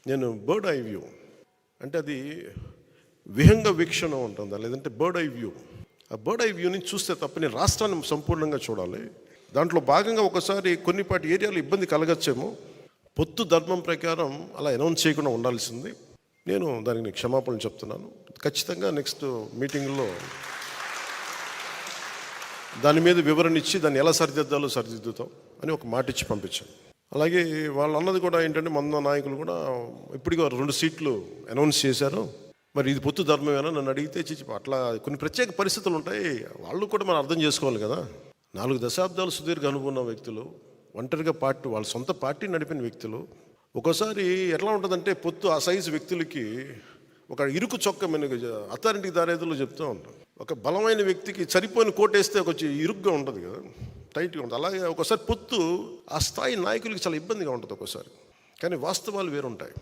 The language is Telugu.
నేను బర్డ్ ఐ వ్యూ అంటే అది విహంగ వీక్షణ ఉంటుందా, లేదంటే బర్డ్ ఐ వ్యూ. ఆ బర్డ్ ఐ వ్యూని చూస్తే తప్ప నేను రాష్ట్రాన్ని సంపూర్ణంగా చూడాలి. దాంట్లో భాగంగా ఒకసారి కొన్నిపాటి ఏరియాలో ఇబ్బంది కలగచ్చేమో. పొత్తు ధర్మం ప్రకారం అలా అనౌన్స్ చేయకుండా ఉండాల్సింది. నేను దానికి క్షమాపణలు చెప్తున్నాను. ఖచ్చితంగా నెక్స్ట్ మీటింగ్లో దాని మీద వివరణ ఇచ్చి దాన్ని ఎలా సరిదిద్దాలో సరిదిద్దుతాం అని ఒక మాట ఇచ్చి పంపించాను. అలాగే వాళ్ళు అన్నది కూడా ఏంటంటే, మన నాయకులు కూడా ఇప్పటికీ 2 సీట్లు అనౌన్స్ చేశారు. మరి ఇది పొత్తు ధర్మమేనా నన్ను అడిగితే అట్లా కొన్ని ప్రత్యేక పరిస్థితులు ఉంటాయి. వాళ్ళు కూడా మనం అర్థం చేసుకోవాలి కదా. 4 దశాబ్దాలు సుదీర్ఘ అనుభవం ఉన్న వ్యక్తులు, ఒంటరిగా పార్టీ వాళ్ళ సొంత పార్టీ నడిపిన వ్యక్తులు. ఒక్కోసారి ఎట్లా ఉంటుందంటే, పొత్తు ఆ సైజు వ్యక్తులకి ఒక ఇరుకు చొక్క మన అథారిటీ దారేదులో చెప్తూ ఉంటాం. ఒక బలమైన వ్యక్తికి సరిపోయిన కోటేస్తే కొంచెం ఇరుగ్గా ఉంటుంది కదా, టైట్గా ఉంటుంది. అలాగే ఒకసారి పొత్తు ఆ స్థాయి నాయకులకి చాలా ఇబ్బందిగా ఉంటుంది ఒక్కోసారి. కానీ వాస్తవాలు వేరుంటాయి.